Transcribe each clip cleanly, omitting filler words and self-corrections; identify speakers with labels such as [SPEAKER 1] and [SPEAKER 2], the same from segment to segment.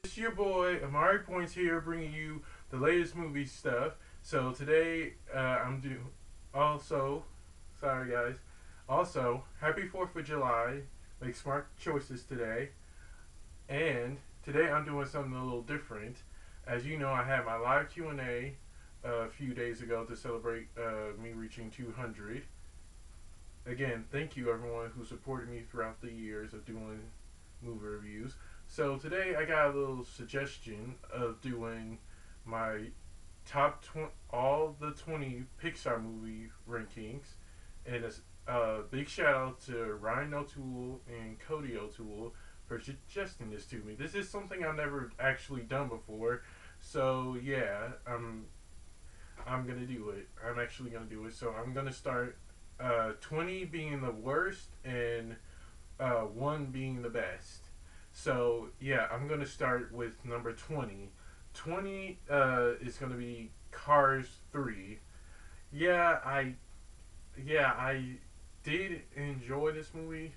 [SPEAKER 1] It's your boy Amari Points here, bringing you the latest movie stuff. So today I'm doing also, sorry guys, also happy 4th of July. Make smart choices today. And today I'm doing something a little different. As you know, I had my live Q&A a few days ago to celebrate me reaching 200. Again, thank you everyone who supported me throughout the years of doing movie reviews. So today I got a little suggestion of doing my all the 20 Pixar movie rankings, and a big shout out to Ryan O'Toole and Cody O'Toole for suggesting this to me. This is something I've never actually done before, so yeah, I'm gonna do it. I'm actually gonna do it. So I'm gonna start 20 being the worst and one being the best. So yeah, I'm gonna start with number 20. 20 is gonna be Cars 3. Yeah, I did enjoy this movie.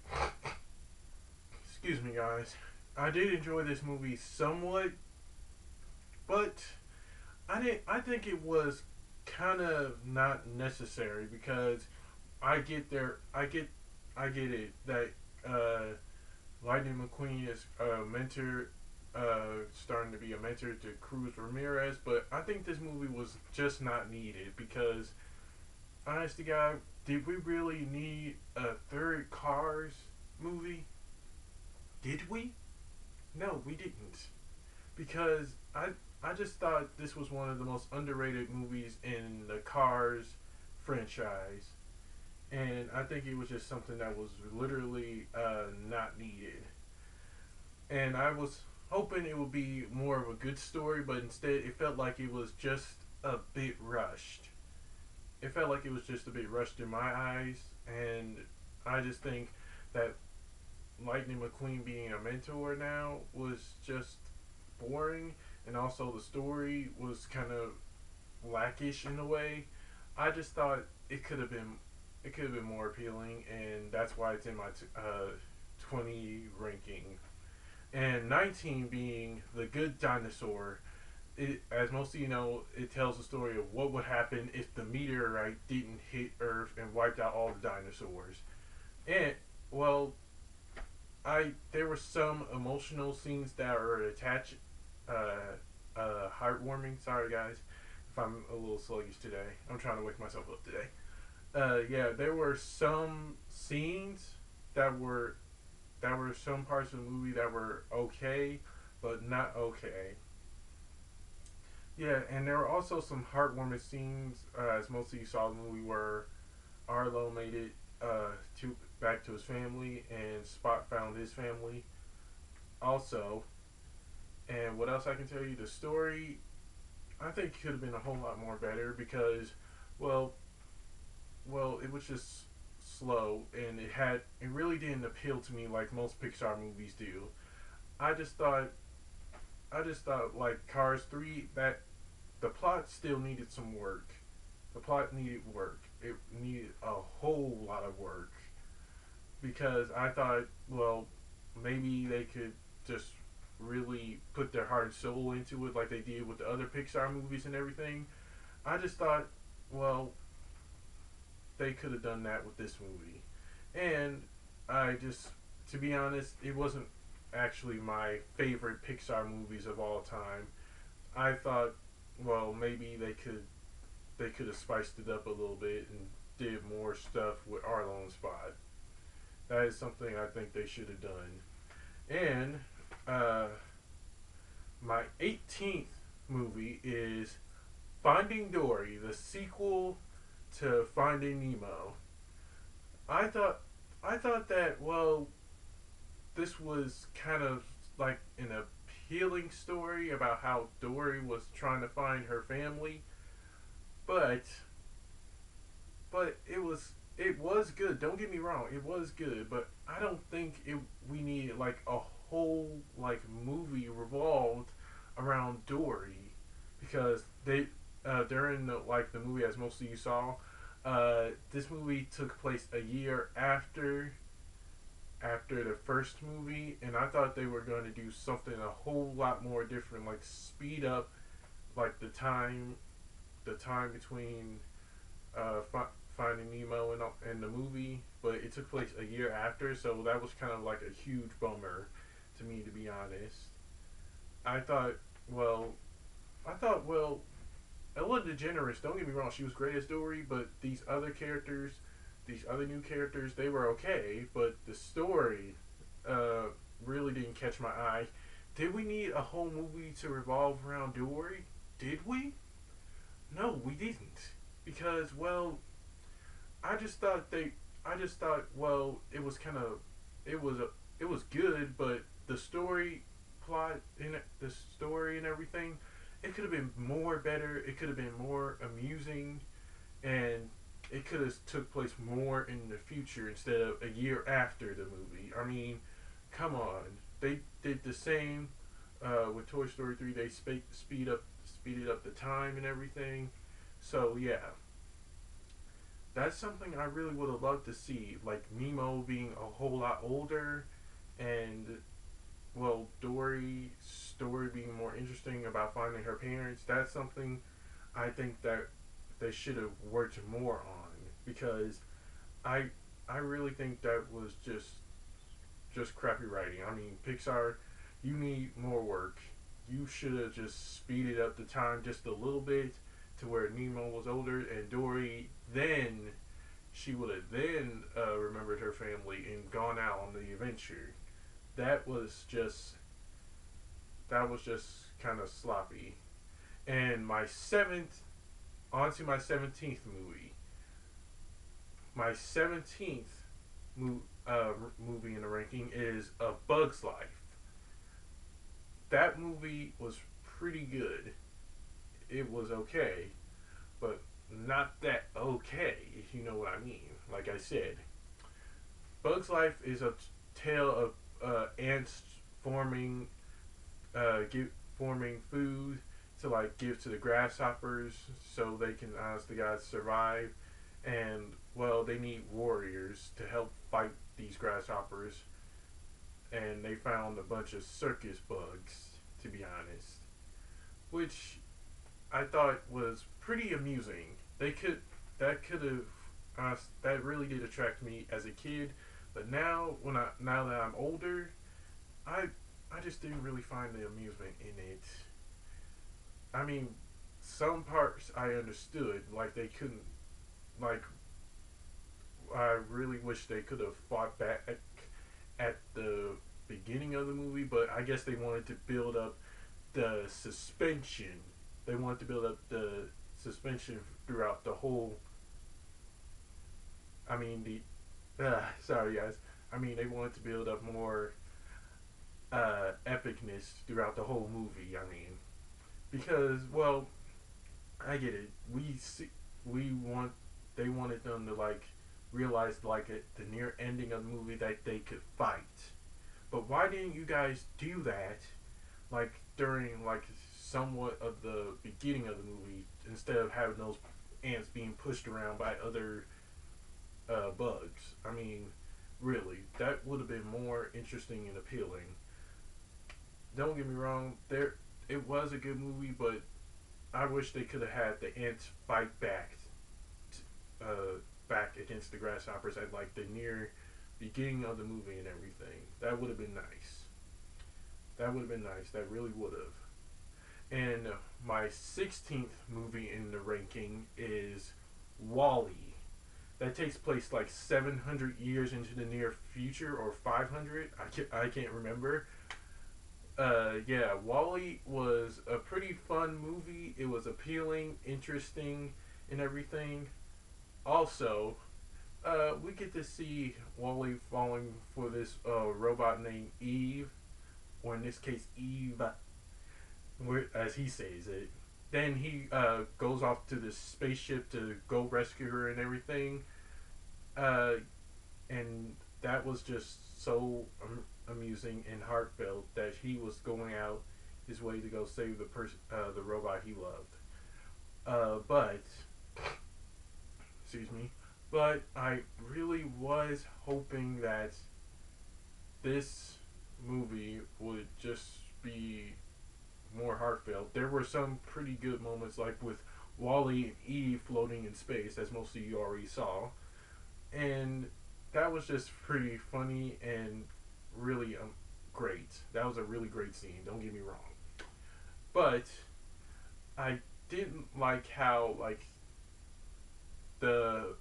[SPEAKER 1] Excuse me, guys. I did enjoy this movie somewhat, but I didn't. I think it was kind of not necessary because I get there. I get it that Lightning McQueen is a mentor, starting to be a mentor to Cruz Ramirez, but I think this movie was just not needed because, honest to God, did we really need a third Cars movie? Did we? No, we didn't. Because I just thought this was one of the most underrated movies in the Cars franchise, and I think it was just something that was literally not needed. And I was hoping it would be more of a good story, but instead it felt like it was just a bit rushed. It felt like it was just a bit rushed in my eyes, and I just think that Lightning McQueen being a mentor now was just boring, and also the story was kind of lackish in a way. I just thought it could have been more appealing, and that's why it's in my 20 ranking. And 19 being the good dinosaur. As most of you know, it tells the story of what would happen if the meteorite didn't hit Earth and wiped out all the dinosaurs. And well, I there were some emotional scenes that are attached, heartwarming. Sorry guys, if I'm a little sluggish today. I'm trying to wake myself up today. Yeah, there were some scenes that were some parts of the movie that were okay, but not okay. Yeah, and there were also some heartwarming scenes, as most of you saw the movie, where Arlo made it to back to his family, and Spot found his family also. And what else I can tell you? The story, I think, could have been a whole lot more better because, well, it was just slow, and it really didn't appeal to me like most Pixar movies do. I just thought like Cars 3 that the plot still needed some work. The plot needed work. It needed a whole lot of work because I thought, well, maybe they could just really put their heart and soul into it like they did with the other Pixar movies and everything. I just thought, well, they could have done that with this movie. And I just, to be honest, it wasn't actually my favorite Pixar movies of all time. I thought, well, maybe they could have spiced it up a little bit and did more stuff with Arlo and Spot. That is something I think they should have done. And uh, my 18th movie is Finding Dory, the sequel to Finding Nemo. I thought I thought that, well, this was kind of like an appealing story about how Dory was trying to find her family, but it was good. Don't get me wrong, it was good, but I don't think it we needed like a whole like movie revolved around Dory because they during the movie, as most of you saw, this movie took place a year after after the first movie, and I thought they were going to do something a whole lot more different, like speed up like the time between Finding Nemo and the movie, but it took place a year after, so that was kind of like a huge bummer to me, to be honest. I thought, well, well, Ellen DeGeneres, don't get me wrong, she was great as Dory, but these other characters, these other new characters, they were okay, but the story uh, really didn't catch my eye. Did we need a whole movie to revolve around Dory? Did we? No, we didn't. Because, well, I just thought well, it was kind of, it was a, it was good, but the story plot in it, the story and everything, it could have been more better. It could have been more amusing, and it could have took place more in the future instead of a year after the movie. I mean, come on, they did the same with Toy Story 3. They speeded up the time and everything. So yeah, that's something I really would have loved to see, like Nemo being a whole lot older, and well, Dory's story being more interesting about finding her parents. That's something I think that they should have worked more on, because I I really think that was just crappy writing. I mean, Pixar, you need more work. You should have just speeded up the time just a little bit to where Nemo was older and Dory then she would have then remembered her family and gone out on the adventure. That was just kind of sloppy. And on to my 17th movie. My 17th movie in the ranking is A Bug's Life. That movie was pretty good. It was okay, but not that okay, if you know what I mean. Like I said, Bug's Life is a tale of ants forming forming food to like give to the grasshoppers so they can, honest to God, survive. And well, they need warriors to help fight these grasshoppers. And they found a bunch of circus bugs, to be honest, which I thought was pretty amusing. They could that could have that really did attract me as a kid, but now that I'm older, I I just didn't really find the amusement in it. I mean, some parts I understood, like they couldn't, like I really wish they could have fought back at the beginning of the movie, but I guess they wanted to build up the suspension. They wanted to build up the suspension throughout the whole. I mean sorry guys. I mean they wanted to build up more epicness throughout the whole movie. I mean, because well, I get it. We want they wanted them to like realize like at the near ending of the movie that they could fight. But why didn't you guys do that like during like somewhat of the beginning of the movie instead of having those ants being pushed around by other bugs? I mean, really, that would have been more interesting and appealing. Don't get me wrong, there it was a good movie, but I wish they could have had the ants fight back against the grasshoppers at like the near beginning of the movie and everything. That would have been nice. That would have been nice. That really would have. And my 16th movie in the ranking is Wally. That takes place like 700 years into the near future or 500. I can't remember. Yeah, Wally was a pretty fun movie. It was appealing, interesting, and everything. Also, we get to see Wally falling for this robot named Eve, or in this case, Eve, as he says it. Then he goes off to this spaceship to go rescue her and everything. Uh, and that was just so amusing and heartfelt that he was going out his way to go save the robot he loved. But excuse me, but I really was hoping that this movie would just be more heartfelt. There were some pretty good moments, like with Wally and Eve floating in space, as most of you already saw, and that was just pretty funny and really great. That was a really great scene. Don't get me wrong, but I didn't like the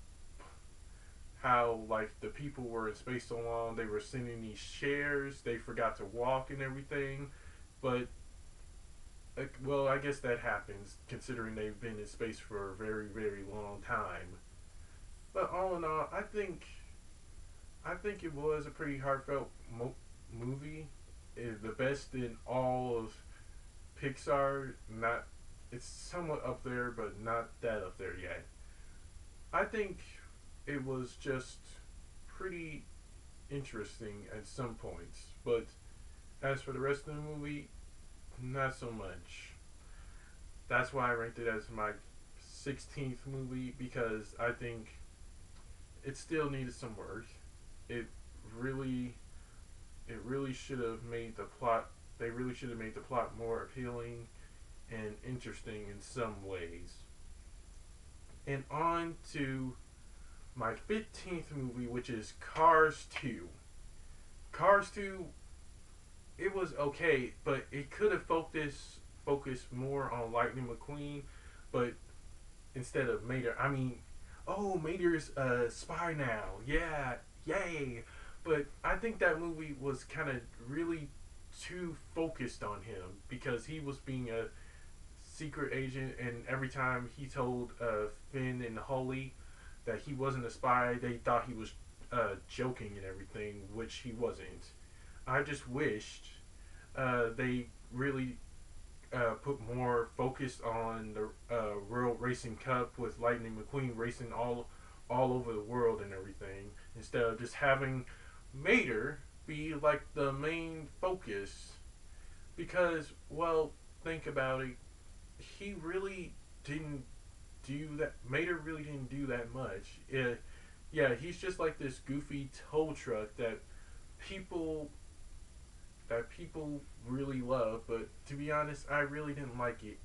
[SPEAKER 1] the people were in space so long. They were sending these shares. They forgot to walk and everything, but well, I guess that happens considering they've been in space for a very, very long time. But all in all, I think it was a pretty heartfelt movie. It's the best in all of Pixar. Not, it's somewhat up there, but not that up there yet. I think it was just pretty interesting at some points, but as for the rest of the movie, not so much. That's why I ranked it as my 16th movie because I think it still needed some work. It really, it really should have made the plot. They really should have made the plot more appealing and interesting in some ways. And on to my 15th movie, which is Cars 2. Cars 2, it was okay, but it could have focused more on Lightning McQueen, but instead of Mater. I mean, oh, Mater's a spy now. Yeah, yay. But I think that movie was kind of really too focused on him because he was being a secret agent, and every time he told Finn and Holly that he wasn't a spy, they thought he was joking and everything, which he wasn't. I just wished they really put more focus on the World Racing Cup with Lightning McQueen racing all over the world and everything, instead of just having Mater be like the main focus. Because, well, think about it, he really didn't do that. Mater really didn't do that much. Yeah, he's just like this goofy tow truck people that people really love. But to be honest, I really didn't like it.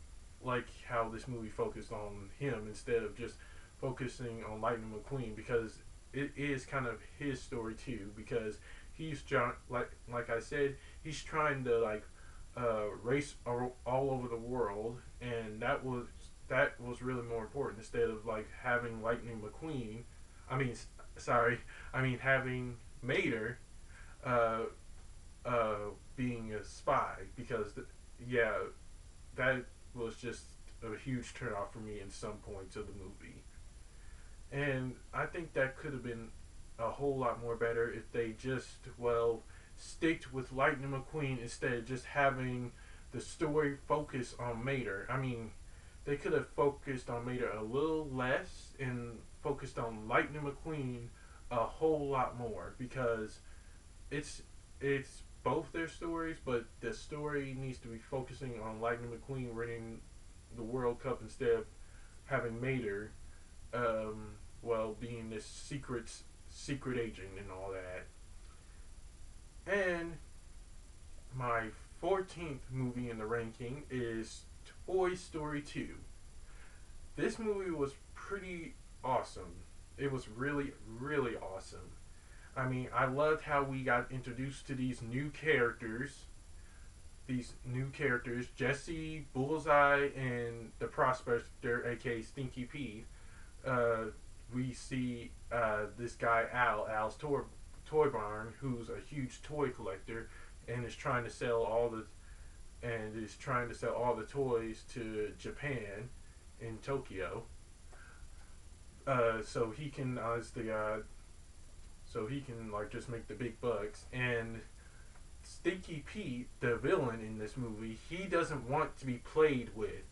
[SPEAKER 1] Like how this movie focused on him instead of just focusing on Lightning McQueen, because it is kind of his story too. Because he's trying, like I said, he's trying to race all over the world, and that was really more important instead of like having Lightning McQueen. I mean, sorry, I mean having Mater uh, uh, being a spy, because yeah, that was just a huge turnoff for me in some points of the movie, and I think that could have been a whole lot more better if they just sticked with Lightning McQueen instead of just having the story focus on Mater. I mean, they could have focused on Mater a little less and focused on Lightning McQueen a whole lot more, because it's it's both their stories, but the story needs to be focusing on Lightning McQueen winning the World Cup instead of having Mater, being this secret agent and all that. And my 14th movie in the ranking is Toy Story 2. This movie was pretty awesome. It was really, really awesome. I mean, I loved how we got introduced to these new characters. These new characters, Jesse, Bullseye, and the Prospector, aka Stinky Pete. We see this guy Al's toy barn, who's a huge toy collector, and is trying to sell all the toys to Japan in Tokyo. So he can just make the big bucks. And Stinky Pete, the villain in this movie, he doesn't want to be played with.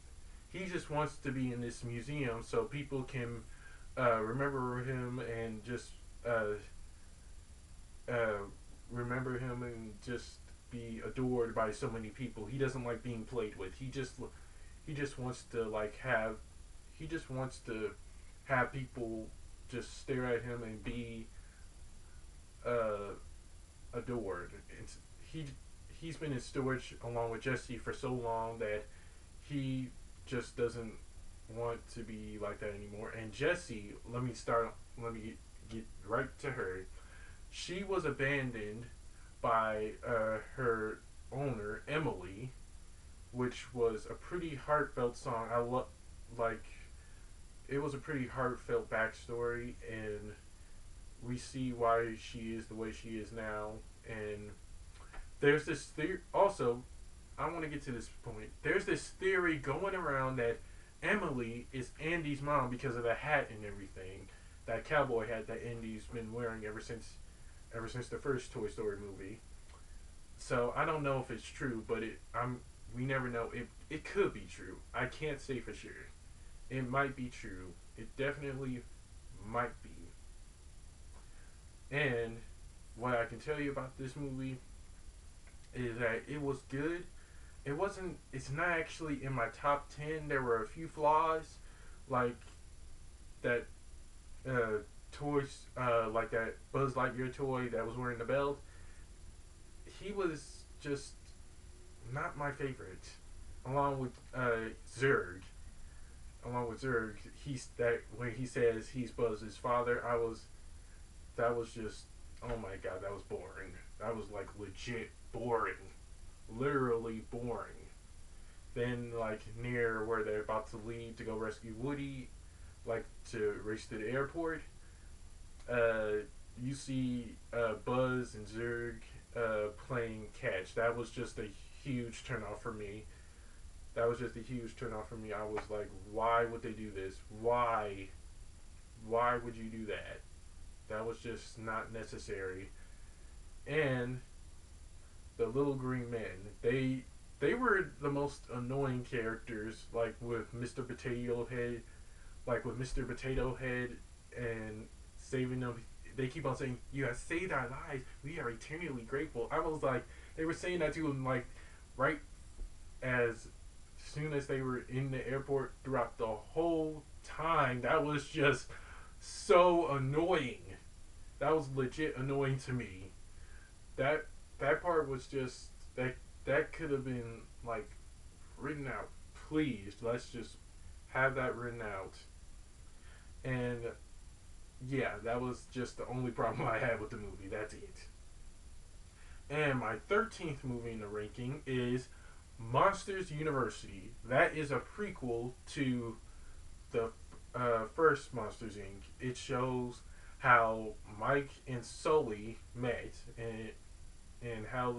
[SPEAKER 1] He just wants to be in this museum so people can remember him and just remember him and just be adored by so many people. He doesn't like being played with. He just wants to have people just stare at him and be uh adored. He he's been in storage along with Jesse for so long that he just doesn't want to be like that anymore. And Jesse, let me get right to her. She was abandoned by her owner Emily, which was a pretty heartfelt song. I love like it was a pretty heartfelt backstory, and we see why she is the way she is now. And there's this theory. Also, I want to get to this point. There's this theory going around that Emily is Andy's mom because of the hat and everything, that cowboy hat that Andy's been wearing ever since the first Toy Story movie. So I don't know if it's true, but we never know. It could be true. I can't say for sure. It might be true. It definitely might be. And what I can tell you about this movie is that it was good. It wasn't. It's not actually in my top 10. There were a few flaws, like that toys, like that Buzz Lightyear toy that was wearing the belt. He was just not my favorite. Along with Zurg, he's that when he says he's Buzz's father, that was just, oh my god, that was boring. That was like legit boring, literally boring. Then like near where they're about to leave to go rescue Woody, like to race to the airport, uh, you see Buzz and Zurg playing catch. That was just a huge turnoff for me. That was just a huge turnoff for me. I was like, why would they do this? Why? Why would you do that? That was just not necessary. And the little green men, they were the most annoying characters, like with Mr. Potato Head and saving them. They keep on saying, "You have saved our lives. We are eternally grateful." I was like, they were saying that to him like right as soon as they were in the airport throughout the whole time. That was just so annoying. That was legit annoying to me. That that part was just that could have been like written out. Please, let's just have that written out. And yeah, that was just the only problem I had with the movie. That's it. And my 13th movie in the ranking is Monsters University. That is a prequel to the first Monsters Inc. It shows how Mike and Sully met, and and how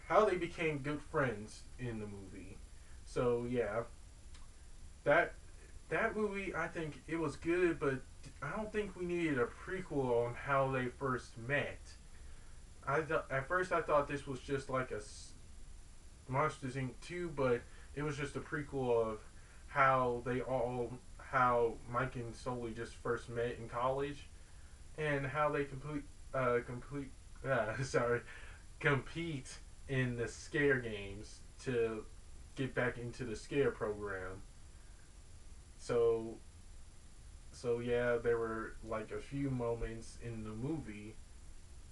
[SPEAKER 1] how they became good friends in the movie. So yeah, that that movie, I think it was good, but I don't think we needed a prequel on how they first met. At first I thought this was just like Monsters Inc. 2, but it was just a prequel of how Mike and Sully just first met in college, and how they complete sorry compete in the scare games to get back into the scare program. So yeah, there were like a few moments in the movie.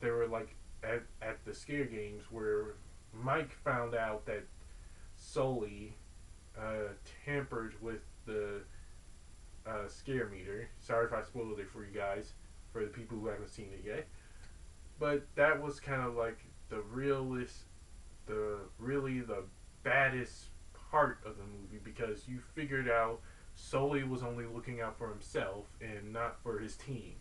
[SPEAKER 1] There were like at the scare games where Mike found out that Sully tampered with the scare meter. Sorry if I spoiled it for you guys, for the people who haven't seen it yet. But that was kind of like the baddest part of the movie, because you figured out Sully was only looking out for himself and not for his team,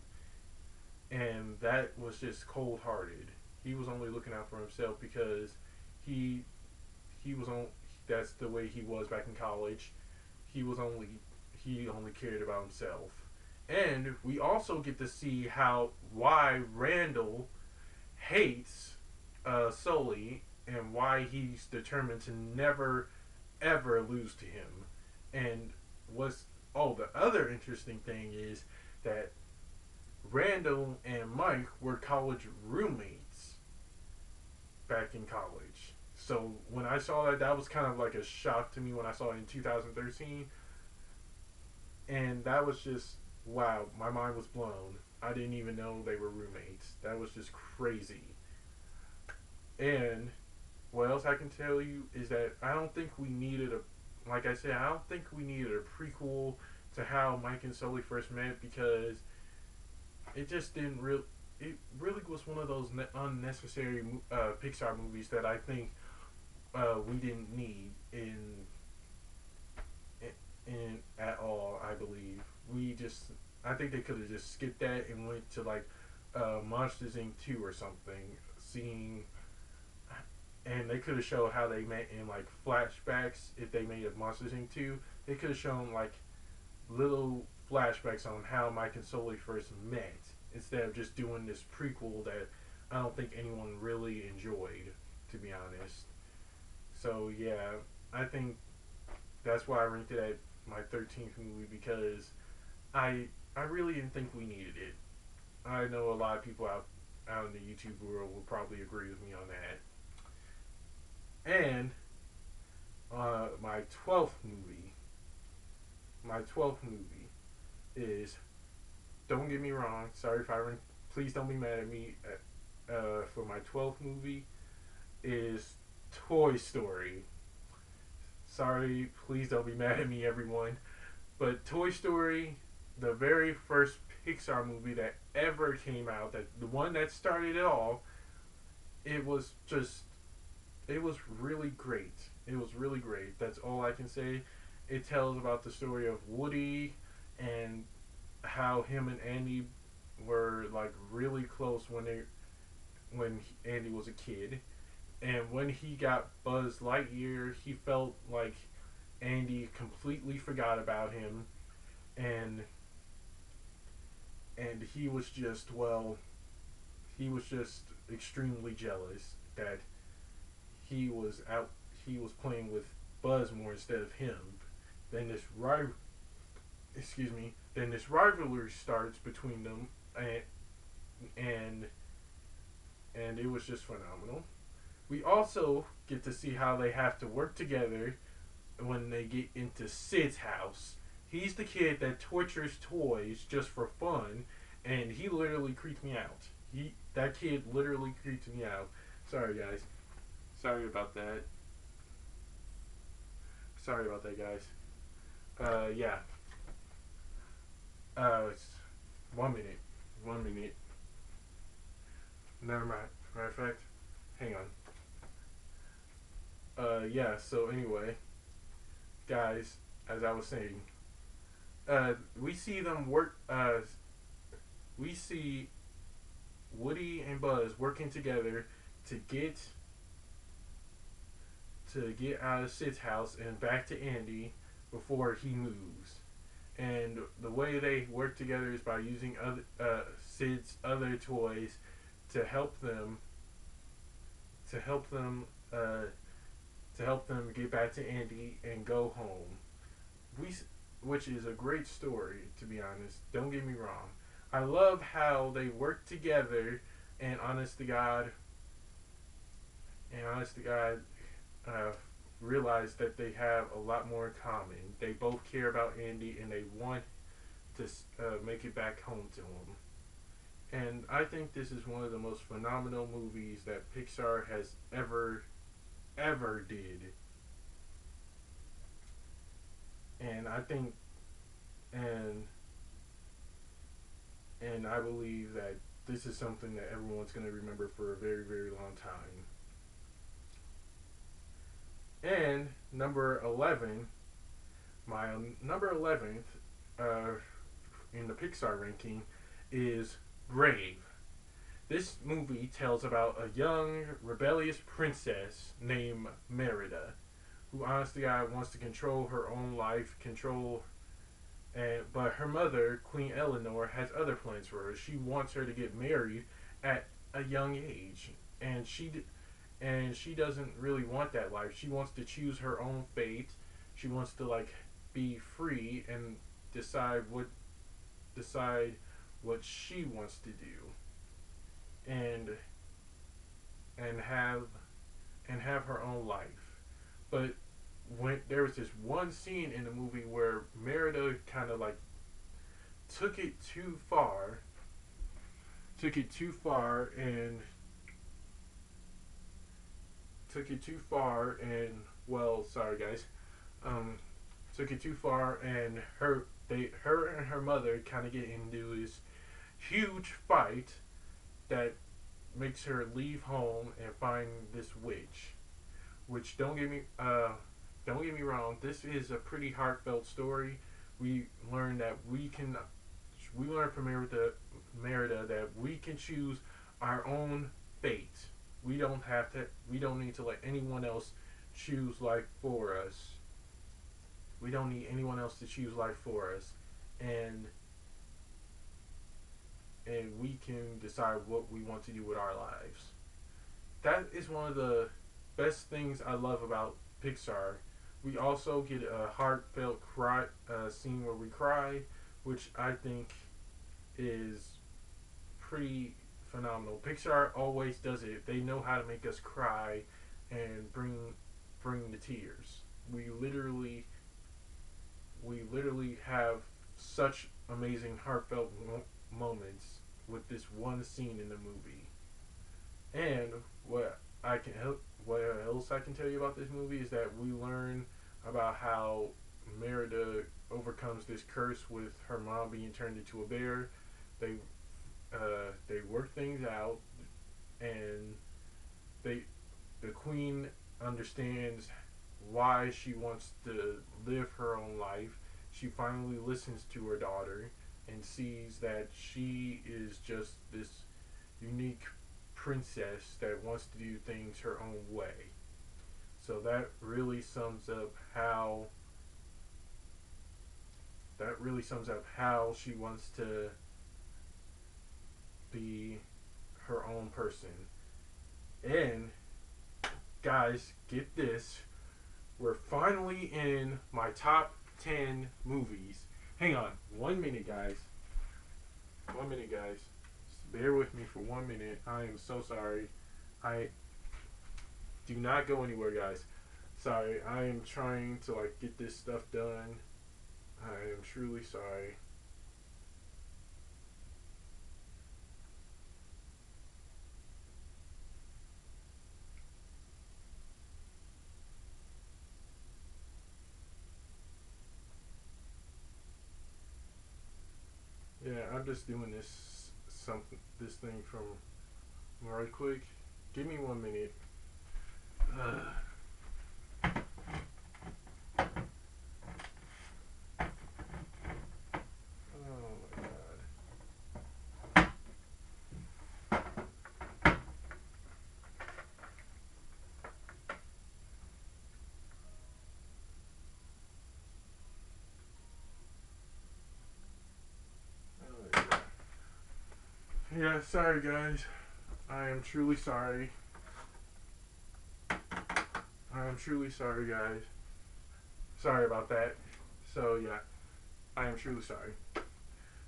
[SPEAKER 1] and that was just cold hearted. He was only looking out for himself because he he was on. That's the way he was back in college. He was only he only cared about himself, and we also get to see how why Randall hates Sully, and why he's determined to never ever lose to him. And what's the other interesting thing is that Randall and Mike were college roommates back in college. So when I saw that, that was kind of like a shock to me when I saw it in 2013, and that was just wow. My mind was blown. I didn't even know they were roommates. That was just crazy. And what else I can tell you is that I don't think we needed a, like I said, I don't think we needed a prequel to how Mike and Sully first met because it just didn't real. It really was one of those unnecessary Pixar movies that I think we didn't need in at all. I believe we just. I think they could have just skipped that and went to like Monsters Inc. 2 or something. Seeing and they could have showed how they met in like flashbacks. If they made a Monsters Inc. 2, they could have shown like little flashbacks on how Mike and Sully first met instead of just doing this prequel that I don't think anyone really enjoyed, to be honest. So yeah, I think that's why I ranked it at my 13th movie because I really didn't think we needed it. I know a lot of people out in the YouTube world will probably agree with me on that. And my 12th movie, is, don't get me wrong, sorry if I please don't be mad at me. For my 12th movie is Toy Story. Sorry, please don't be mad at me, everyone. But Toy Story, the very first Pixar movie that ever came out, that the one that started it all, it was just, it was really great. It was really great. That's all I can say. It tells about the story of Woody and how him and Andy were like really close when Andy was a kid, and when he got Buzz Lightyear, he felt like Andy completely forgot about him, and he was just he was just extremely jealous that he was out he was playing with Buzz more instead of him. Then this rival then this rivalry starts between them, and and it was just phenomenal. We also get to see how they have to work together when they get into Sid's house. He's the kid that tortures toys just for fun, and he literally creeped me out. That kid literally creeped me out. Sorry guys. Sorry about that. Sorry about that, guys. Yeah. It's 1 minute. 1 minute. Never mind. Matter of fact, hang on. Yeah. So anyway, guys, as I was saying, we see them work. We see Woody and Buzz working together to get out of Sid's house and back to Andy before he moves. And the way they work together is by using Sid's other toys to help them get back to Andy and go home. Which is a great story, to be honest. Don't get me wrong. I love how they work together, and honest to God, realize that they have a lot more in common. They both care about Andy, and they want to make it back home to him. And I think this is one of the most phenomenal movies that Pixar has ever did. And I think, and I believe that this is something that everyone's going to remember for a very, very long time. And number 11, my number 11th in the Pixar ranking is Brave. This movie tells about a young, rebellious princess named Merida, who honestly wants to control her own life, but her mother, Queen Eleanor, has other plans for her. She wants her to get married at a young age, and she doesn't really want that life. She wants to choose her own fate. She wants to like be free and decide what she wants to do, and have her own life. But when there was this one scene in the movie where Merida kind of like took it too far, took it too far and well, sorry guys, um, took it too far, and her and her mother kind of get into this huge fight that makes her leave home and find this witch. Which don't get me wrong, this is a pretty heartfelt story. We learn that we learn from Merida that we can choose our own fate. We don't need to let anyone else choose life for us. We don't need anyone else to choose life for us. And we can decide what we want to do with our lives. That is one of the best things I love about Pixar. We also get a heartfelt cry scene where we cry, which I think is pretty phenomenal. Pixar always does it. They know how to make us cry and bring the tears. We literally have such amazing heartfelt moments with this one scene in the movie. And what else I can tell you about this movie is that we learn about how Merida overcomes this curse with her mom being turned into a bear. They they work things out, and they the queen understands why she wants to live her own life. She finally listens to her daughter and sees that she is just this unique princess that wants to do things her own way. So that really sums up how she wants to be her own person. And guys, get this. We're finally in my top 10 movies. Hang on, 1 minute, guys. 1 minute, guys. Just bear with me for 1 minute. I am so sorry. I do not go anywhere, guys. Sorry, I am trying to get this stuff done. I am truly sorry. Yeah, I'm just doing this thing from right quick. Give me 1 minute. Oh my god. Yeah, sorry guys. I am truly sorry. I am truly sorry, guys. Sorry about that. So yeah, I am truly sorry.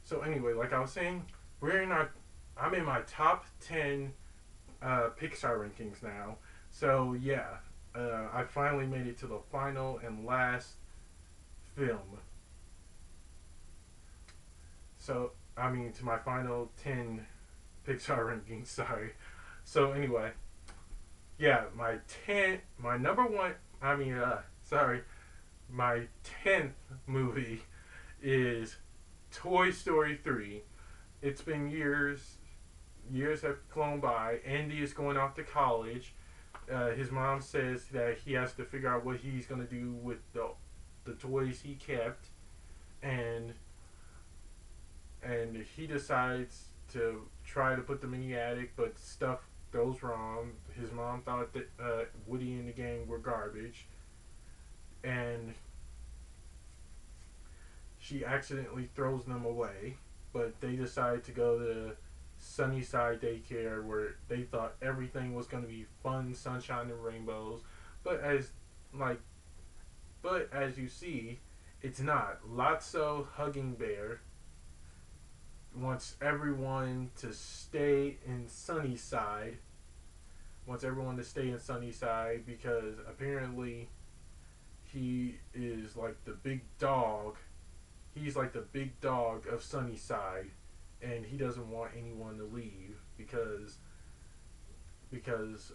[SPEAKER 1] So anyway, like I was saying, we're in our. I'm in my top 10 Pixar rankings now. So yeah, I finally made it to the final and last film. So I mean to my final 10 Pixar rankings. Sorry. So anyway, yeah, my number one. I mean, sorry, my 10th movie is Toy Story 3. It's been years. Years have flown by. Andy is going off to college. His mom says that he has to figure out what he's going to do with the toys he kept. And he decides to try to put them in the attic, but stuff goes wrong. His mom thought that Woody and the gang were garbage, and she accidentally throws them away. But they decide to go to Sunnyside Daycare, where they thought everything was going to be fun, sunshine, and rainbows. But like, as you see, it's not. Lotso Hugging Bear wants everyone to stay in Sunnyside. Wants everyone to stay in Sunnyside because apparently he is like the big dog. He's like the big dog of Sunnyside, and he doesn't want anyone to leave because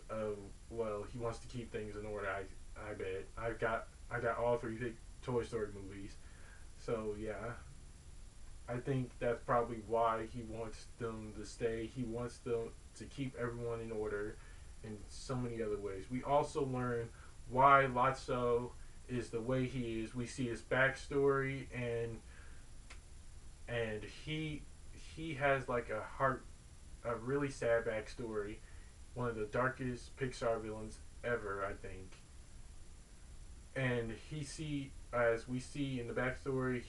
[SPEAKER 1] of, well, he wants to keep things in order. I bet I got all three Toy Story movies, so yeah, I think that's probably why he wants them to stay. He wants them to keep everyone in order in so many other ways. We also learn why Lotso is the way he is. We see his backstory, and he has like a really sad backstory. One of the darkest Pixar villains ever, I think. And as we see in the backstory,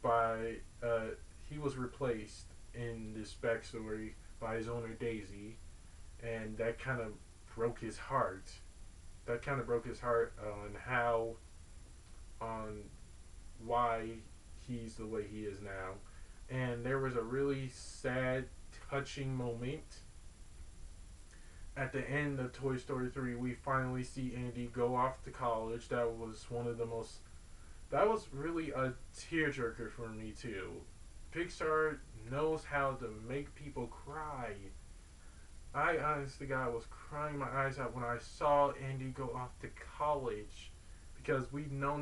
[SPEAKER 1] by he was replaced in this backstory by his owner Daisy, and that kind of broke his heart. That kind of broke his heart on why he's the way he is now. And there was a really sad, touching moment at the end of Toy Story 3. We finally see Andy go off to college. That was really a tearjerker for me too. Pixar knows how to make people cry. I honest to God was crying my eyes out when I saw Andy go off to college, because we know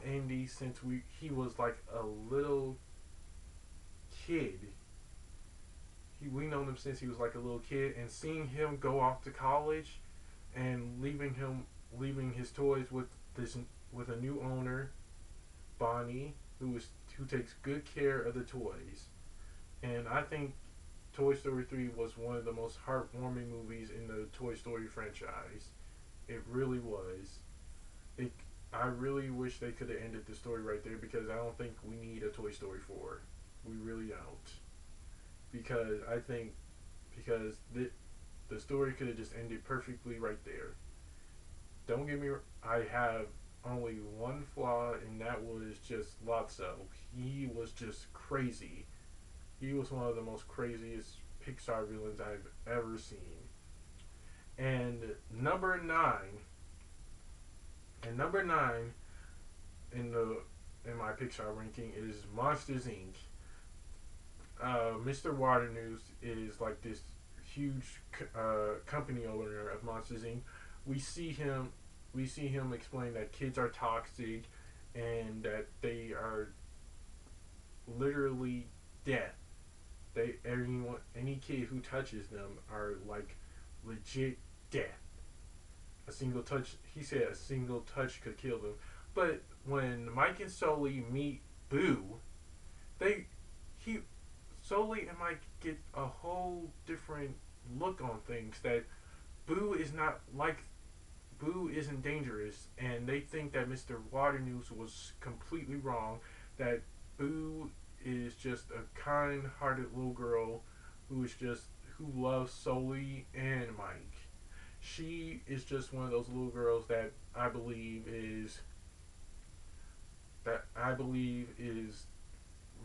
[SPEAKER 1] Andy since he was like a little kid. We know him since he was like a little kid, and seeing him go off to college and leaving his toys with a new owner, Bonnie, who takes good care of the toys. And I think Toy Story 3 was one of the most heartwarming movies in the Toy Story franchise. It really was. It I really wish they could have ended the story right there, because I don't think we need a Toy Story 4. We really don't. Because I think because the story could have just ended perfectly right there. Don't get me wrong, I have only one flaw, and that was just Lotso. He was just crazy. He was one of the most craziest Pixar villains I've ever seen. And number nine, in the in my Pixar ranking is Monsters Inc. Mr. Waternoose is like this huge company owner of Monsters Inc. We see him explain that kids are toxic and that they are literally death. Any kid who touches them are like legit death. He said a single touch could kill them. But when Mike and Sully meet Boo, they he Sully and Mike get a whole different look on things. That Boo is not like Boo isn't dangerous, and they think that Mr. Waternoose was completely wrong. That Boo is just a kind-hearted little girl who loves Sully and Mike. She is just one of those little girls that I believe is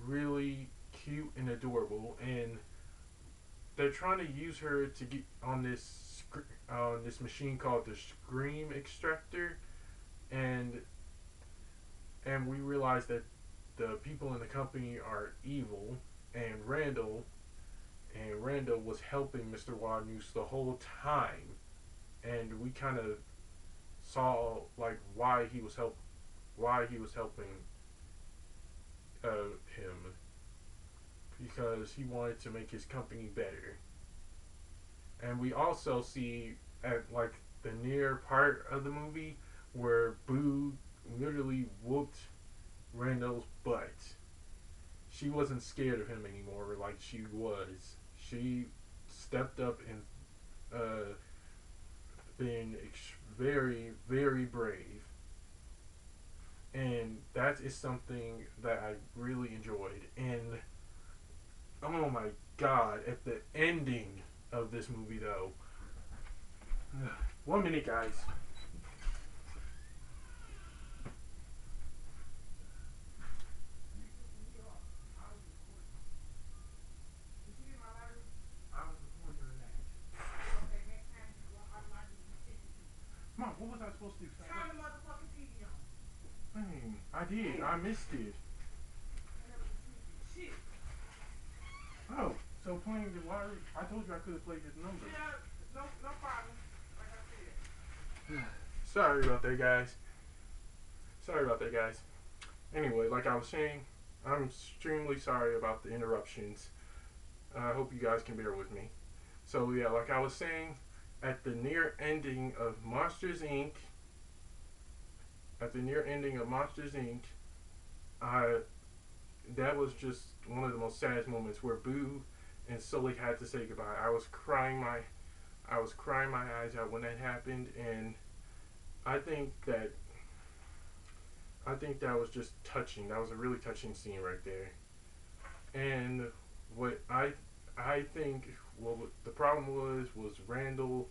[SPEAKER 1] really cute and adorable, and they're trying to use her to get on this machine called the Scream Extractor, and we realize that the people in the company are evil, and Randall was helping Mr. Wadnews the whole time, and we kind of saw like why he was helping him, because he wanted to make his company better. And we also see at like the near part of the movie where Boo literally whooped Randall's butt. She wasn't scared of him anymore like she was. She stepped up and been very, very brave. And that is something that I really enjoyed. And oh my god, at the ending of this movie though. 1 minute, guys. Mom, what was I supposed to do? Turn the motherfucking TV on. Dang, I did. I missed it. Oh, so playing the lottery. I told you I could have played his number. Sorry about that, guys. Sorry about that, guys. Anyway, like I was saying, I'm extremely sorry about the interruptions. I hope you guys can bear with me. So yeah, like I was saying, at the near ending of Monsters Inc. At the near ending of Monsters Inc. I that was just one of the most saddest moments where Boo and Sully had to say goodbye. I was crying my eyes out when that happened, and I think that I think that was just touching. That was a really touching scene right there. And what I think what the problem was Randall.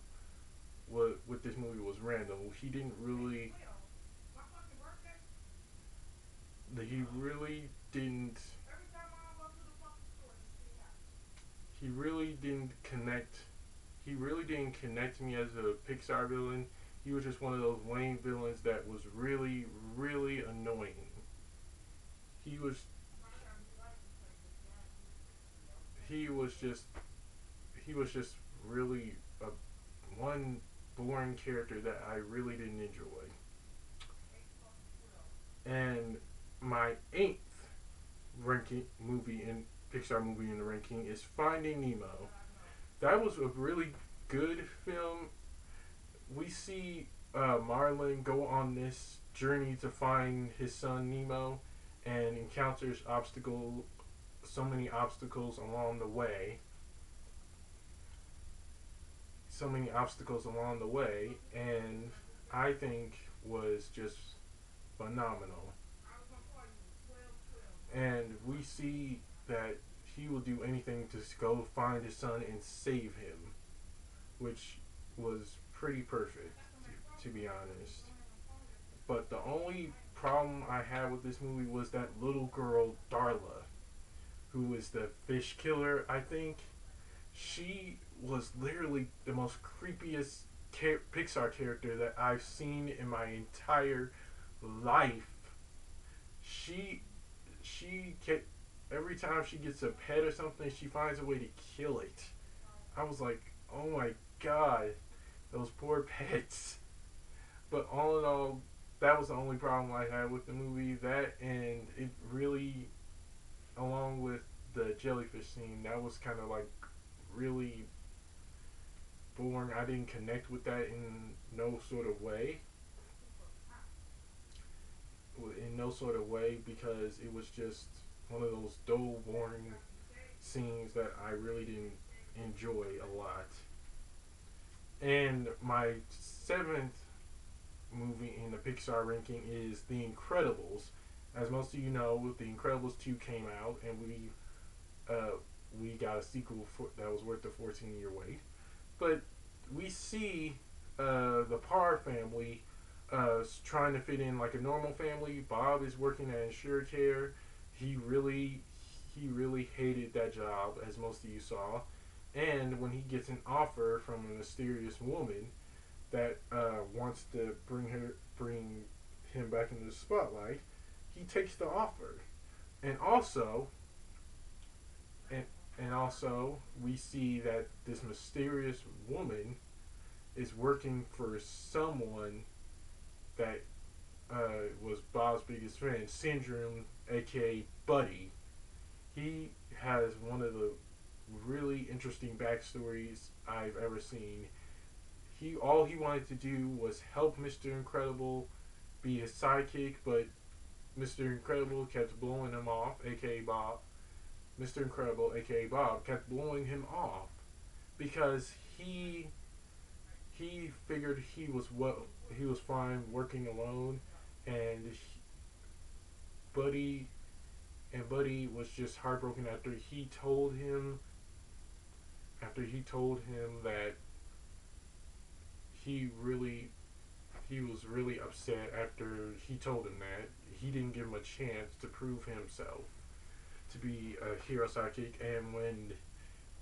[SPEAKER 1] What with this movie was Randall. He really didn't he really didn't connect he really didn't connect me as a Pixar villain. He was just one of those lame villains that was really, really annoying. He was he was just he was just really a one boring character that I really didn't enjoy. And my eighth ranking movie in Pixar movie in the ranking is Finding Nemo. That was a really good film. We see Marlin go on this journey to find his son Nemo, and encounters so many obstacles along the way, and I think was just phenomenal. And we see that he will do anything to go find his son and save him, which was pretty perfect, to be honest. But the only problem I had with this movie was that little girl, Darla, who is the fish killer, I think. She was literally the most creepiest Pixar character that I've seen in my entire life. She kept, every time she gets a pet or something, she finds a way to kill it. I was like, oh my god, those poor pets. But all in all, that was the only problem I had with the movie. That, and it really, along with the jellyfish scene, that was kind of like really boring. I didn't connect with that in no sort of way. In no sort of way, because it was just one of those dull, boring scenes that I really didn't enjoy a lot. And my seventh movie in the Pixar ranking is The Incredibles. As most of you know, The Incredibles 2 came out, and we got a sequel that was worth the 14-year wait. But we see the Parr family trying to fit in like a normal family. Bob is working at InsureCare. He really hated that job, as most of you saw. And when he gets an offer from a mysterious woman that wants to bring him back into the spotlight, he takes the offer. And also, and and also we see that this mysterious woman is working for someone that was Bob's biggest friend, Syndrome, aka Buddy. He has one of the really interesting backstories I've ever seen. All he wanted to do was help Mr. Incredible be his sidekick, but Mr. Incredible kept blowing him off, aka Bob. Mr. Incredible, aka Bob, kept blowing him off because he figured he was fine working alone, and Buddy Buddy was just heartbroken after he told him that he really he was really upset after he told him that he didn't give him a chance to prove himself to be a hero sidekick. And when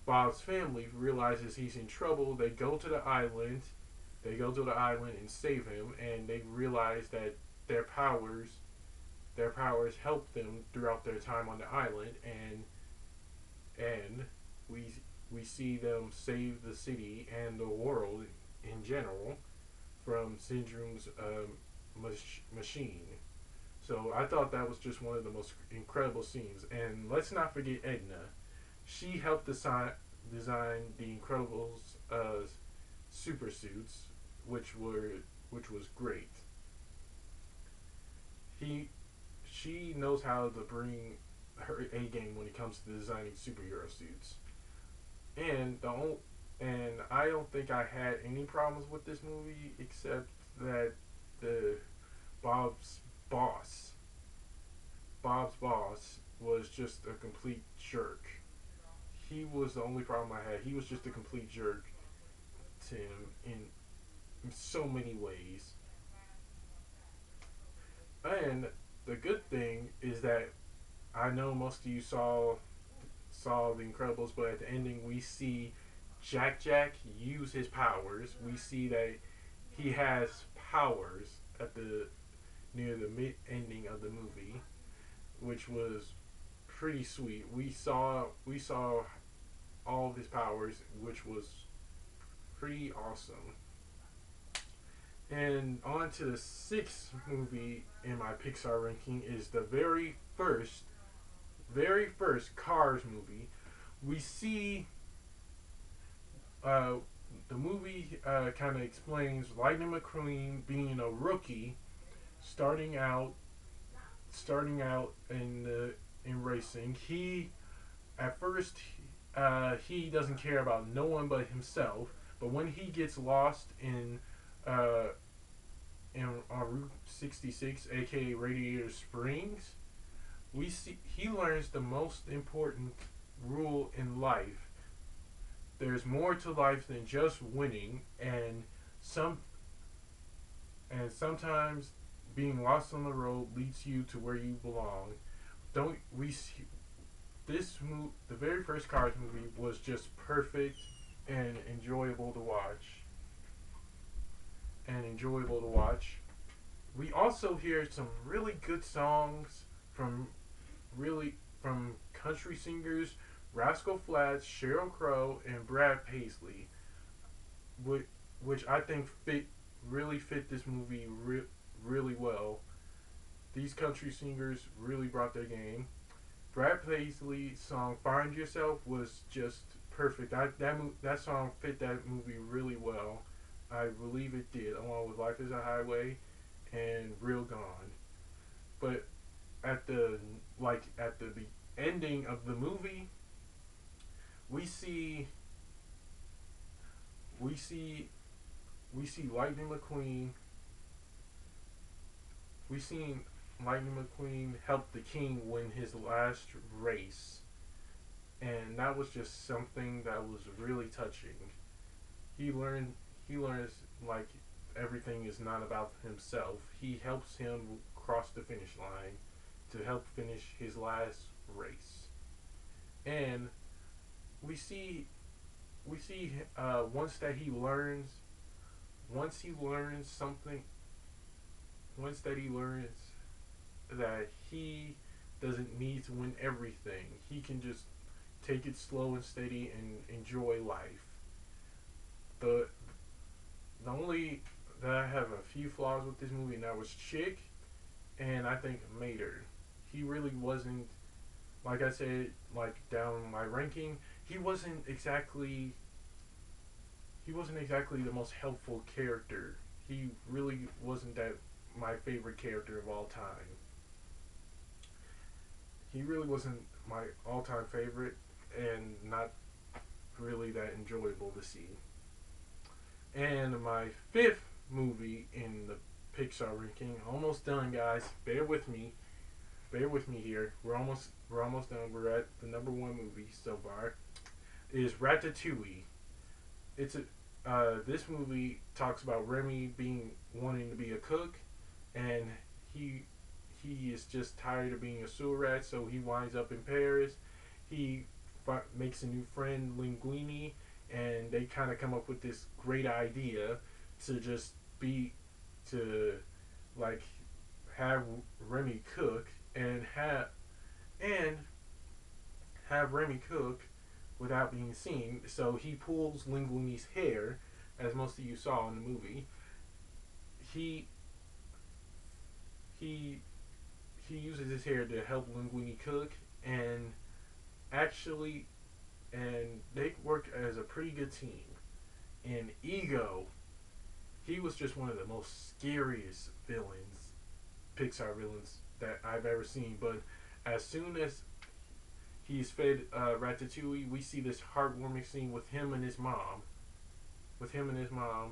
[SPEAKER 1] Bob's family realizes he's in trouble, they go to the island. They go to the island and save him, and they realize that their powers their powers helped them throughout their time on the island, and we we see them save the city and the world in general from Syndrome's machine. So I thought that was just one of the most incredible scenes. And let's not forget Edna. She helped design the Incredibles super suits, which was great. He she knows how to bring her A game when it comes to designing superhero suits. And the only, and I don't think I had any problems with this movie except that the Bob's boss, Bob's boss was just a complete jerk. He was the only problem I had. He was just a complete jerk to him in so many ways. And the good thing is that I know most of you saw the Incredibles, but at the ending we see Jack use his powers. We see that he has powers at the near the mid ending of the movie, which was pretty sweet. We saw all of his powers, which was pretty awesome. And on to the sixth movie in my Pixar ranking is the very first Cars movie. We see uh, the movie kind of explains Lightning McQueen being a rookie, starting out, starting out in racing. He at first he doesn't care about no one but himself. But when he gets lost uh, in on Route 66, aka Radiator Springs, we see he learns the most important rule in life. There's more to life than just winning, some and sometimes being lost on the road leads you to where you belong. Don't we see the very first Cars movie was just perfect and enjoyable to watch. And enjoyable to watch. We also hear some really good songs from really from country singers Rascal Flatts, Sheryl Crow, and Brad Paisley, which, which I think really fit this movie really well. These country singers really brought their game. Brad Paisley's song "Find Yourself" was just perfect. That song fit that movie really well. I believe it did, along with "Life Is a Highway" and "Real Gone." But at the at the ending of the movie, we see we see we see Lightning McQueen. We seen Lightning McQueen help the King win his last race, and that was just something that was really touching. He learned he learns like everything is not about himself. He helps him cross the finish line to help finish his last race, and we see once that he learns once he learns something once that he learns that he doesn't need to win everything. He can just take it slow and steady and enjoy life. The the only that I have a few flaws with this movie, and that was Chick, and I think Mater. He really wasn't, like I said, like down my ranking. He wasn't exactly the most helpful character. He really wasn't that my favorite character of all time. He really wasn't my all-time favorite, and not really that enjoyable to see. And my fifth movie in the Pixar ranking, almost done, guys. Bear with me. Bear with me here. We're almost done. We're at the number one movie so far. Is Ratatouille. It's a This movie talks about Remy being wanting to be a cook, and he he is just tired of being a sewer rat, so he winds up in Paris. He makes a new friend, Linguini, and they kind of come up with this great idea to just be to like have Remy cook and have Remy cook without being seen. So he pulls Linguini's hair, as most of you saw in the movie. He he he uses his hair to help Linguini cook, and actually, and they work as a pretty good team. And Ego, he was just one of the most scariest villains, Pixar villains that I've ever seen. But as soon as he's fed Ratatouille, we see this heartwarming scene with him and his mom, with him and his mom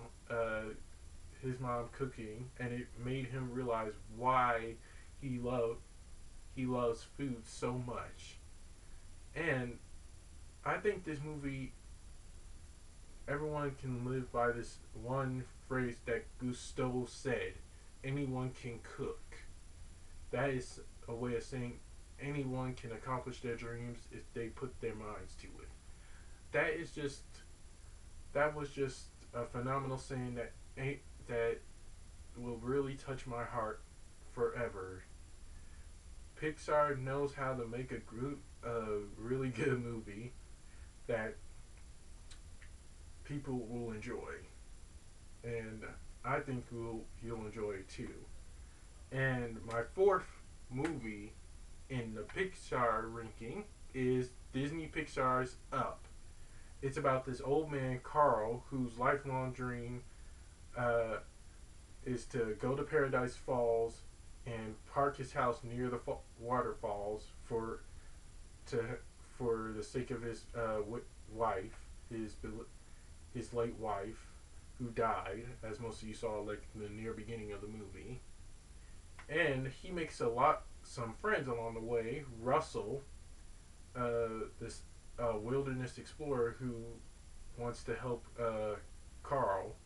[SPEAKER 1] cooking, and it made him realize why he loved he loves food so much. And I think this movie, everyone can live by this one phrase that Gusteau said: anyone can cook. That is a way of saying anyone can accomplish their dreams if they put their minds to it. That is just that was just a phenomenal saying that will really touch my heart forever. Pixar knows how to make a really good movie that people will enjoy, and I think you'll enjoy it too. And my fourth movie in the Pixar ranking is Disney Pixar's Up. It's about this old man Carl whose lifelong dream uh, is to go to Paradise Falls and park his house near the waterfalls to for the sake of his wife, his late wife, who died, as most of you saw like in the near beginning of the movie. And he makes some friends along the way. Russell, this wilderness explorer who wants to help Carl,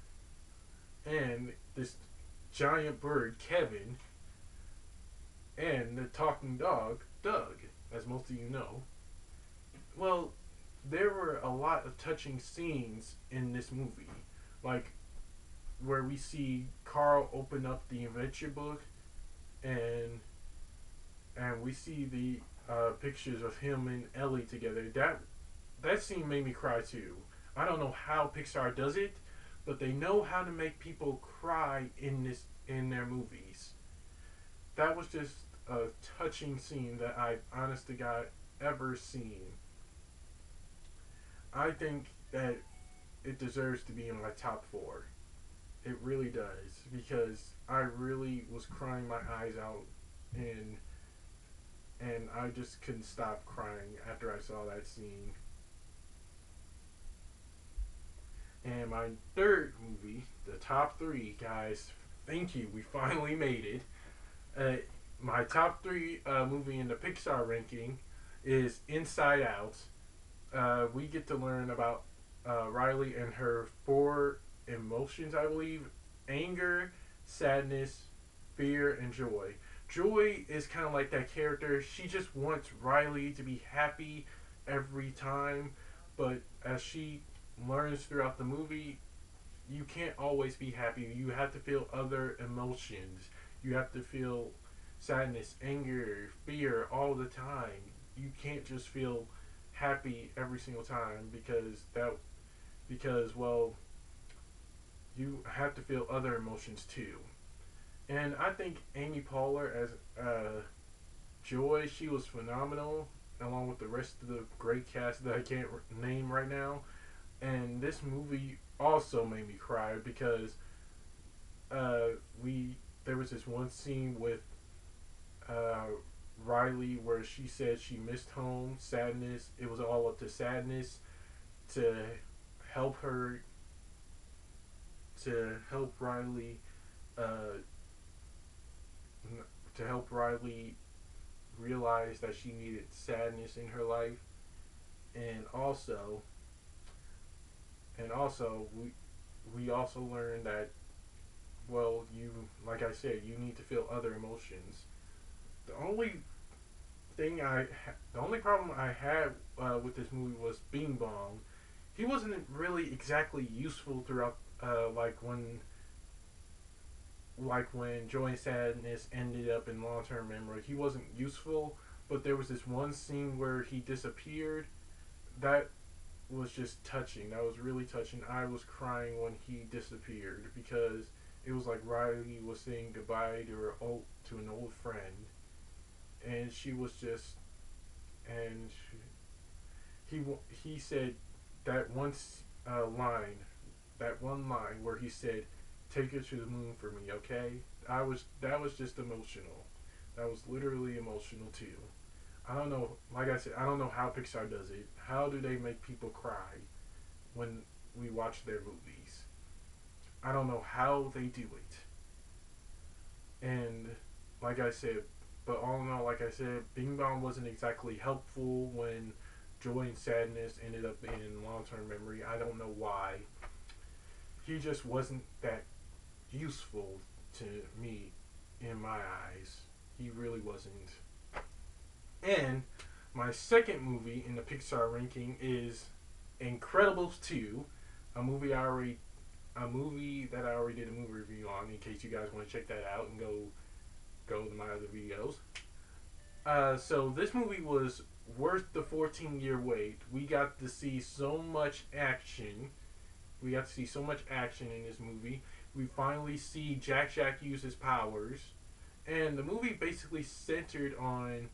[SPEAKER 1] and this giant bird, Kevin, and the talking dog, Doug, as most of you know. Well, there were a lot of touching scenes in this movie, like where we see Carl open up the adventure book, and we see the pictures of him and Ellie together. That scene made me cry too. I don't know how Pixar does it, but they know how to make people cry in their movies. That was just a touching scene that I, honest to God, ever seen. I think that it deserves to be in my top four. It really does, because I really was crying my eyes out, and I just couldn't stop crying after I saw that scene. And my third movie, the top three, guys. Thank you, we finally made it. My top three movie in the Pixar ranking is Inside Out. We get to learn about Riley and her four emotions, I believe: anger, sadness, fear, and joy. Joy is kind of like that character. She just wants Riley to be happy every time, but as she learns throughout the movie, you can't always be happy. You have to feel other emotions. You have to feel sadness, anger, fear all the time. You can't just feel happy every single time, because well, you have to feel other emotions too. And I think Amy Poehler as Joy, she was phenomenal, along with the rest of the great cast that I can't name right now. And this movie also made me cry because we there was this one scene with uh, Riley where she said she missed home, sadness. It was all up to sadness to help her to help Riley uh, to help Riley realize that she needed sadness in her life, and also we also learned that, well, you, like I said, you need to feel other emotions. The only the only problem I had with this movie was Bing Bong. He wasn't really exactly useful throughout, like like when Joy and Sadness ended up in long term memory, he wasn't useful, but there was this one scene where he disappeared. That was just touching. That was really touching. I was crying when he disappeared because it was like Riley was saying goodbye to to an old friend, and she was just and he he said that line, that one line where he said, "Take her to the moon for me, okay?" That was just emotional. That was literally emotional too. I don't know. Like I said, I don't know how Pixar does it. How do they make people cry when we watch their movies? I don't know how they do it. And like I said, but all in all, like I said, Bing Bong wasn't exactly helpful when Joy and Sadness ended up in long term memory. I don't know why. He just wasn't that useful to me in my eyes. He really wasn't. And my second movie in the Pixar ranking is Incredibles 2, a movie I already a movie that I already did a movie review on in case you guys want to check that out and go to my other videos. So this movie was worth the 14-year wait. We got to see so much action. We got to see so much action in this movie. We finally see Jack use his powers. And the movie basically centered on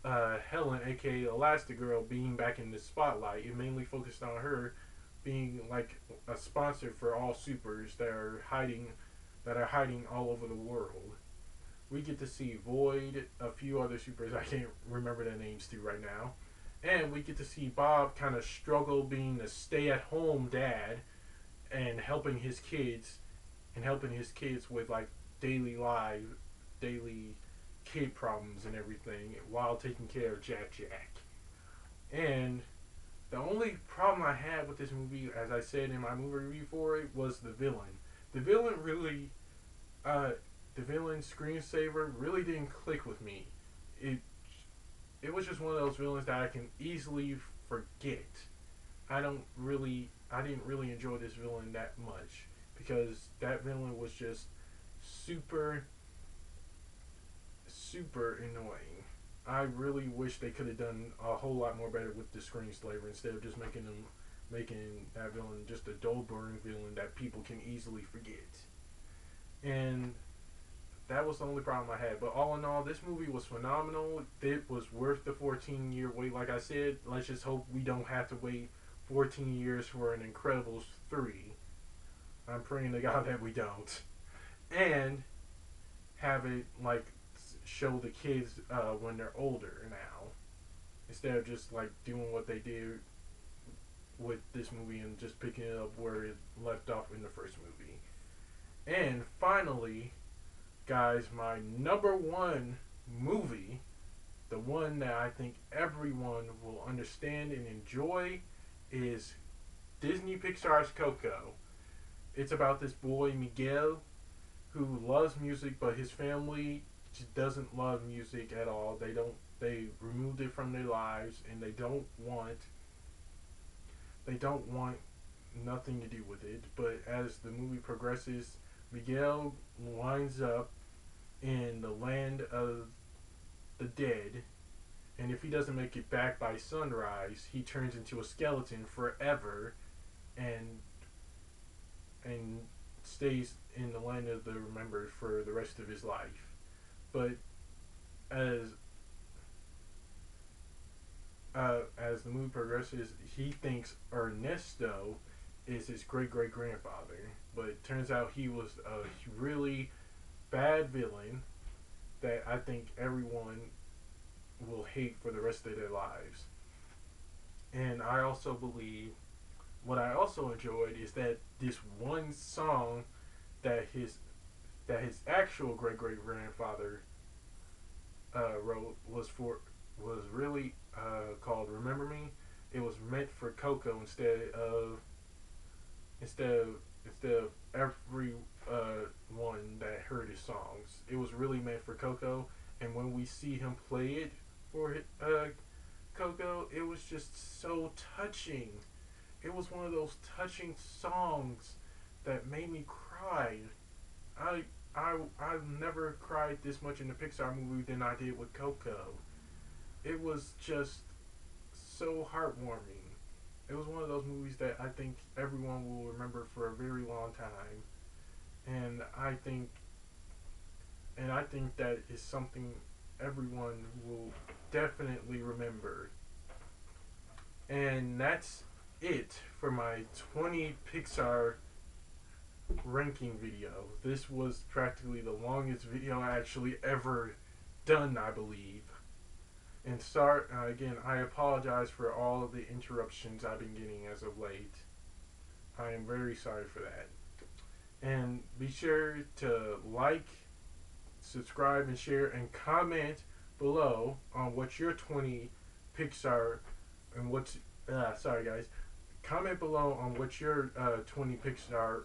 [SPEAKER 1] Helen, aka Elastigirl, being back in the spotlight. It mainly focused on her being like a sponsor for all supers that are hiding all over the world. We get to see Void, a few other supers I can't remember their names to right now, and we get to see Bob kind of struggle being a stay-at-home dad and helping his kids with like daily kid problems and everything while taking care of Jack. And the only problem I had with this movie, as I said in my movie review for it, was the villain. The villain really, uh, the villain screensaver really didn't click with me. It it was just one of those villains that I can easily forget. I didn't really enjoy this villain that much because that villain was just super super annoying. I really wish they could have done a whole lot more better with the screenslaver instead of just making that villain just a dull, boring villain that people can easily forget. And that was the only problem I had. But all in all, this movie was phenomenal. It was worth the 14-year wait. Like I said, let's just hope we don't have to wait 14 years for an Incredibles 3. I'm praying to God that we don't. And have it like show the kids when they're older now, instead of just like doing what they did with this movie and just picking it up where it left off in the first movie. And finally, guys, my number one movie, the one that I think everyone will understand and enjoy, is Disney Pixar's Coco. It's about this boy Miguel who loves music, but his family just doesn't love music at all. They removed it from their lives, and they don't want nothing to do with it. But as the movie progresses, Miguel winds up in the land of the dead, and if he doesn't make it back by sunrise, he turns into a skeleton forever, and and stays in the land of the remembered for the rest of his life. But as as the movie progresses, he thinks Ernesto is his great great grandfather, but it turns out he was a really bad villain that I think everyone will hate for the rest of their lives. And I also believe what I also enjoyed is that this one song that his actual great great grandfather wrote was really called "Remember Me." It was meant for Coco instead of instead of every one that heard his songs. It was really meant for Coco, and when we see him play it for Coco, it was just so touching. It was one of those touching songs that made me cry. I've never cried this much in a Pixar movie than I did with Coco. It was just so heartwarming. It was one of those movies that I think everyone will remember for a very long time, and I think that is something everyone will definitely remember. And that's it for my 20 Pixar ranking video. This was practically the longest video I actually ever done, I believe. And start again, I apologize for all of the interruptions I've been getting as of late. I am very sorry for that. And be sure to like, subscribe, and share, and comment below on what your 20 Pixar and what's sorry guys. Comment below on what your 20 Pixar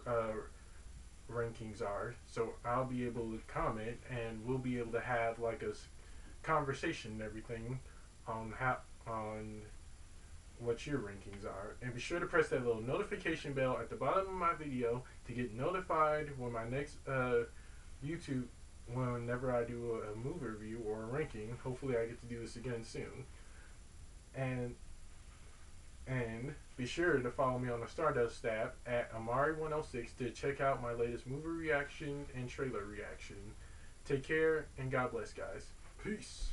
[SPEAKER 1] rankings are, so I'll be able to comment and we'll be able to have like a conversation and everything on what your rankings are. And be sure to press that little notification bell at the bottom of my video to get notified when my next YouTube, whenever I do a movie review or a ranking. Hopefully I get to do this again soon. And be sure to follow me on the Stardust app at Amari106 to check out my latest movie reaction and trailer reaction. Take care and God bless, guys. Peace.